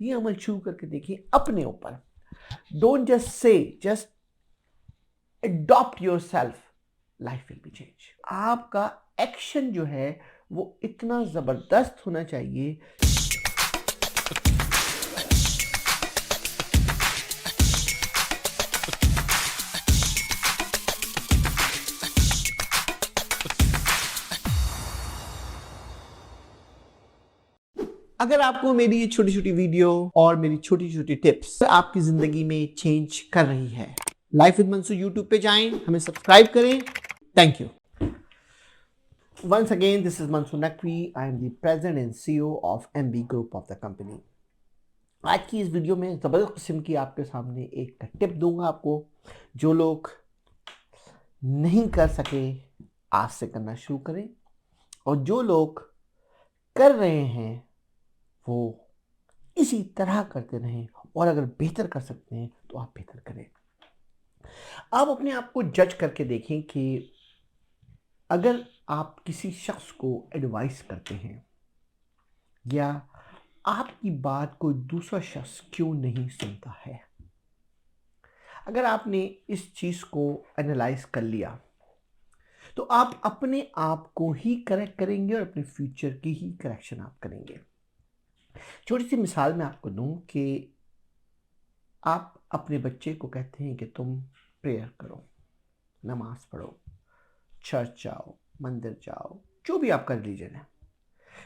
ये अमल शुरू करके देखिए अपने ऊपर। Don't just say, just adopt yourself, life will be change. आपका एक्शन जो है वो इतना जबरदस्त होना चाहिए। अगर आपको मेरी ये छोटी छोटी वीडियो और मेरी छोटी छोटी टिप्स आपकी जिंदगी में चेंज कर रही है, लाइफ विद मंसूर यूट्यूब पे जाएं, हमें सब्सक्राइब करें। Thank you. Once again, this is Mansoor Naqvi. I am the president and CEO of MB Group of the company. आज की इस वीडियो में ज़बरदस्त किस्म की आपके सामने एक टिप दूंगा आपको, जो लोग नहीं कर सके आज से करना शुरू करें, और जो लोग कर रहे हैं वो इसी तरह करते रहें, और अगर बेहतर कर सकते हैं तो आप बेहतर करें। आप अपने आप को जज करके देखें कि अगर आप किसी शख्स को एडवाइस करते हैं या आपकी बात कोई दूसरा शख्स क्यों नहीं सुनता है। अगर आपने इस चीज़ को एनालाइज कर लिया तो आप अपने आप को ही करेक्ट करेंगे और अपने फ्यूचर की ही करेक्शन आप करेंगे। छोटी सी मिसाल मैं आपको दूं कि आप अपने बच्चे को कहते हैं कि तुम प्रेयर करो, नमाज पढ़ो, चर्च जाओ, मंदिर जाओ, जो भी आपका रिलीजन है,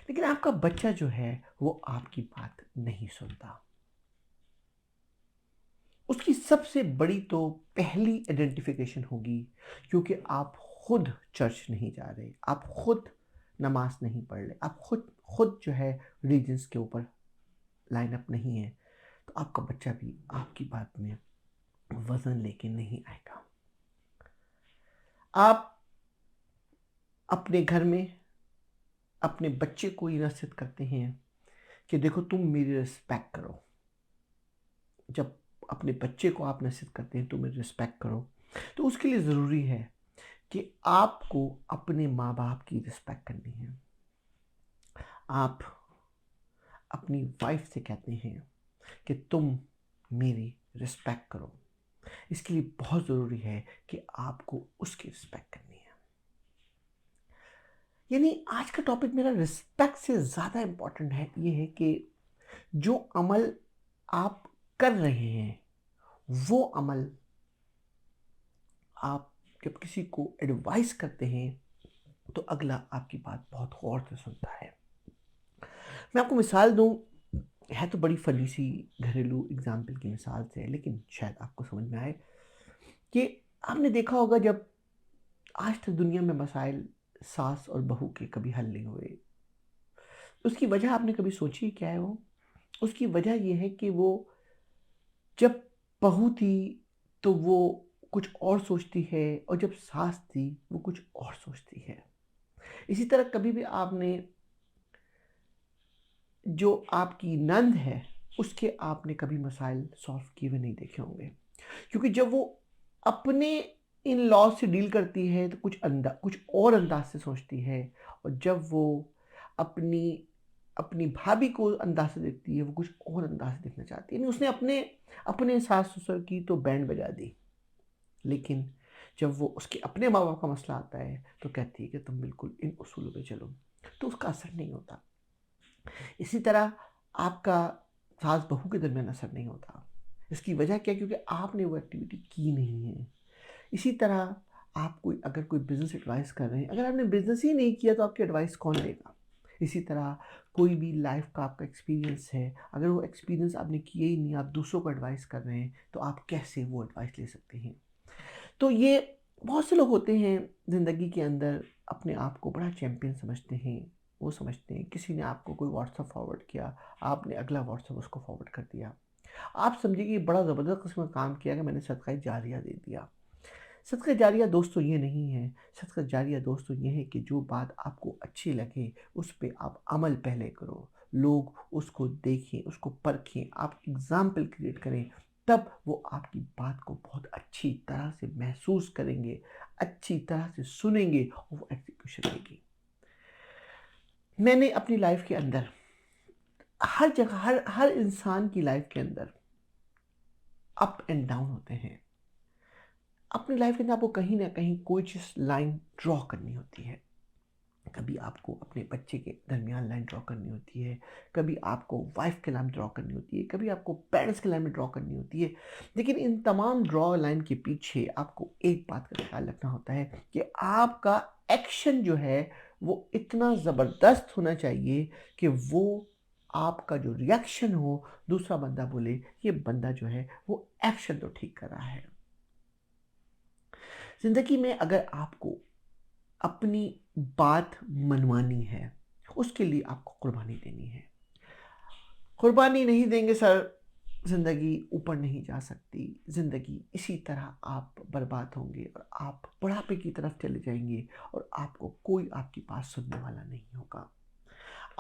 लेकिन आपका बच्चा जो है वो आपकी बात नहीं सुनता। उसकी सबसे बड़ी तो पहली आइडेंटिफिकेशन होगी क्योंकि आप खुद चर्च नहीं जा रहे, आप खुद नमाज नहीं पढ़ रहे, आप खुद जो है रिलीजन्स के ऊपर लाइन अप नहीं है, तो आपका बच्चा भी आपकी बात में वजन लेके नहीं आएगा। आप अपने घर में अपने बच्चे को ये नसीहत करते हैं कि देखो तुम मेरी रिस्पेक्ट करो। जब अपने बच्चे को आप नसीहत करते हैं तुम मेरी रिस्पेक्ट करो, तो उसके लिए ज़रूरी है कि आपको अपने माँ बाप की रिस्पेक्ट करनी है। आप अपनी वाइफ से कहते हैं कि तुम मेरी रिस्पेक्ट करो। इसके लिए बहुत ज़रूरी है कि आपको उसकी रिस्पेक्ट करनी है। यानी आज का टॉपिक मेरा रिस्पेक्ट से ज़्यादा इम्पोर्टेंट है, ये है कि जो अमल आप कर रहे हैं वो अमल आप जब किसी को एडवाइस करते हैं तो अगला आपकी बात बहुत गौर से सुनता है। मैं आपको मिसाल दूं, है तो बड़ी फनी सी घरेलू एग्जाम्पल की मिसाल से है, लेकिन शायद आपको समझ में आए कि आपने देखा होगा जब आज तक दुनिया में मसाइल सास और बहू के कभी हल नहीं हुए, उसकी वजह आपने कभी सोची क्या है? वो उसकी वजह यह है कि वो जब बहू थी तो वो कुछ और सोचती है, और जब सास थी वो कुछ और सोचती है। इसी तरह कभी भी आपने जो आपकी नंद है उसके आपने कभी मसाइल सॉल्व किए हुए नहीं देखे होंगे, क्योंकि जब वो अपने इन लॉ से डील करती है तो कुछ और अंदाज से सोचती है, और जब वो अपनी अपनी भाभी को अंदाज से देखती है वो कुछ और अंदाज से देखना चाहती है। नहीं, उसने अपने अपने सास ससुर की तो बैंड बजा दी, लेकिन जब वो उसके अपने माँ बाप का मसला आता है तो कहती है कि तुम बिल्कुल इन उसूलों पे चलो, तो उसका असर नहीं होता। इसी तरह आपका सास बहू के दरमियान असर नहीं होता। इसकी वजह क्या? क्योंकि आपने वो एक्टिविटी की नहीं है। इसी तरह आप अगर कोई बिजनेस एडवाइस कर रहे हैं, अगर आपने बिजनेस ही नहीं किया तो आपकी एडवाइस कौन लेगा? इसी तरह कोई भी लाइफ का आपका एक्सपीरियंस है, अगर वो एक्सपीरियंस आपने किया ही नहीं, आप दूसरों को एडवाइस कर रहे हैं, तो आप कैसे वो एडवाइस ले सकते हैं? तो ये बहुत से लोग होते हैं ज़िंदगी के अंदर अपने आप को बड़ा चैम्पियन समझते हैं। वो समझते हैं किसी ने आपको कोई व्हाट्सअप फॉरवर्ड किया, आपने अगला व्हाट्सअप उसको फॉरवर्ड कर दिया, आप समझिए कि बड़ा ज़बरदस्त किस्म का काम किया कि मैंने सदका जारिया दे दिया। सदका जारिया दोस्तों ये नहीं है। सदका जारिया दोस्तों ये है कि जो बात आपको अच्छी लगे उस पर आप अमल पहले करो, लोग उसको देखें, उसको परखें, आप एग्जाम्पल क्रिएट करें, तब वो आपकी बात को बहुत अच्छी तरह से महसूस करेंगे, अच्छी तरह से सुनेंगे और वो एग्जीक्यूशन देंगे। मैंने अपनी लाइफ के अंदर हर जगह हर इंसान की लाइफ के अंदर अप एंड डाउन होते हैं। अपनी लाइफ के अंदर आपको कहीं ना कहीं कोई चीज़ लाइन ड्रॉ करनी होती है। कभी आपको अपने बच्चे के दरमियान लाइन ड्रॉ करनी होती है, कभी आपको वाइफ के लाइन ड्रॉ करनी होती है, कभी आपको पेरेंट्स के लाइन में ड्रॉ करनी होती है। लेकिन इन तमाम ड्रॉ लाइन के पीछे आपको एक बात का ख्याल रखना होता है कि आपका एक्शन जो है वो इतना ज़बरदस्त होना चाहिए कि वो आपका जो रिएक्शन हो, दूसरा बंदा बोले ये बंदा जो है वो एक्शन तो ठीक कर रहा है। ज़िंदगी में अगर आपको अपनी बात मनवानी है, उसके लिए आपको कुर्बानी देनी है। कुर्बानी नहीं देंगे सर, ज़िंदगी ऊपर नहीं जा सकती। ज़िंदगी इसी तरह आप बर्बाद होंगे और आप बुढ़ापे की तरफ चले जाएंगे और आपको कोई आपकी बात सुनने वाला नहीं होगा।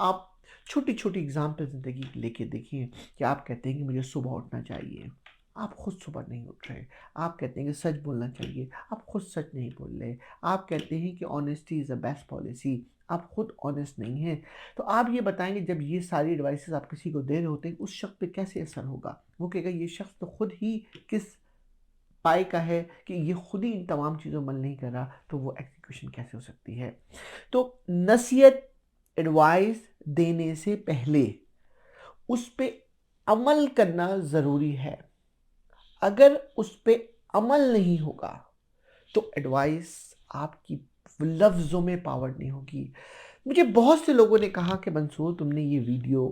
आप छोटी-छोटी एग्ज़ाम्पल ज़िंदगी की लेके देखिए कि आप कहते हैं कि मुझे सुबह उठना चाहिए, आप खुद सुबह नहीं उठ रहे। आप कहते हैं कि सच बोलना चाहिए, आप खुद सच नहीं बोल रहे। आप कहते हैं कि honesty is the best policy, आप खुद ऑनेस्ट नहीं हैं। तो आप ये बताएँगे जब ये सारी एडवाइसेज़ आप किसी को दे रहे होते हैं, उस शख्स पे कैसे असर होगा? वो कहेगा ये शख्स तो खुद ही किस पाए का है कि ये खुद ही इन तमाम चीज़ों अमल नहीं कर रहा, तो वो एग्ज़ीक्यूशन कैसे हो सकती है? तो नसीहत, एडवाइस देने से पहले उस पे अमल करना ज़रूरी है। अगर उस पे अमल नहीं होगा तो एडवाइस आपकी लफ्ज़ों में पावर नहीं होगी। मुझे बहुत से लोगों ने कहा कि मंसूर तुमने ये वीडियो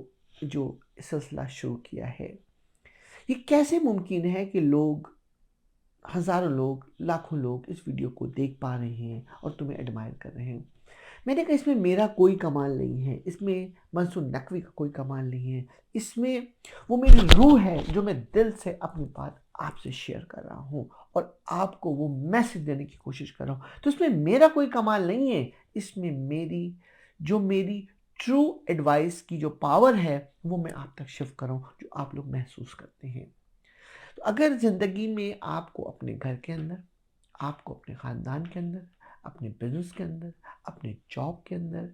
जो सिलसिला शुरू किया है, ये कैसे मुमकिन है कि लोग हज़ारों लोग, लाखों लोग इस वीडियो को देख पा रहे हैं और तुम्हें एडमायर कर रहे हैं। मैंने कहा इसमें मेरा कोई कमाल नहीं है, इसमें मंसूर नकवी का कोई कमाल नहीं है, इसमें वो मेरी रूह है जो मैं दिल से अपनी बात आपसे शेयर कर रहा हूँ और आपको वो मैसेज देने की कोशिश कर रहा हूँ। तो इसमें मेरा कोई कमाल नहीं है, इसमें मेरी ट्रू एडवाइस की जो पावर है वो मैं आप तक शिफ्ट कर रहा हूँ, जो आप लोग महसूस करते हैं। तो अगर ज़िंदगी में आपको अपने घर के अंदर, आपको अपने ख़ानदान के अंदर, अपने बिज़नेस के अंदर, अपने जॉब के अंदर,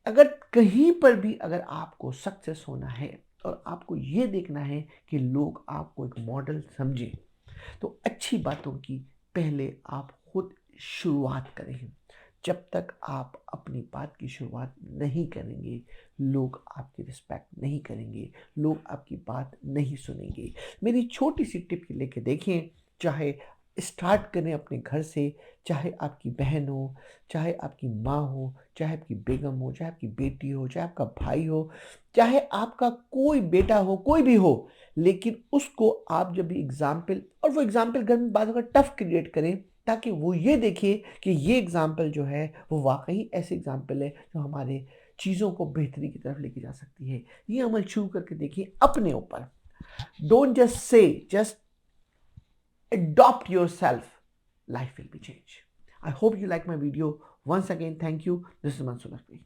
अगर कहीं पर भी अगर आपको सक्सेस होना है और आपको ये देखना है कि लोग आपको एक मॉडल समझें, तो अच्छी बातों की पहले आप खुद शुरुआत करें। जब तक आप अपनी बात की शुरुआत नहीं करेंगे, लोग आपकी रिस्पेक्ट नहीं करेंगे, लोग आपकी बात नहीं सुनेंगे। मेरी छोटी सी टिप लेके देखें, चाहे स्टार्ट करें अपने घर से, चाहे आपकी बहन हो, चाहे आपकी माँ हो, चाहे आपकी बेगम हो, चाहे आपकी बेटी हो, चाहे आपका भाई हो, चाहे आपका कोई बेटा हो, कोई भी हो, लेकिन उसको आप जब भी एग्ज़ाम्पल, और वो एग्ज़ाम्पल घर में बाद में टफ क्रिएट करें ताकि वो ये देखे कि ये एग्ज़ाम्पल जो है वो वाक़ई ऐसे एग्ज़ाम्पल है जो हमारे चीज़ों को बेहतरी की तरफ लेके जा सकती है। ये अमल शुरू करके देखिए अपने ऊपर। Don't just say, just adopt yourself, life will be changed. I hope you like my video. Once again, thank you. This is Mansoor Naqvi.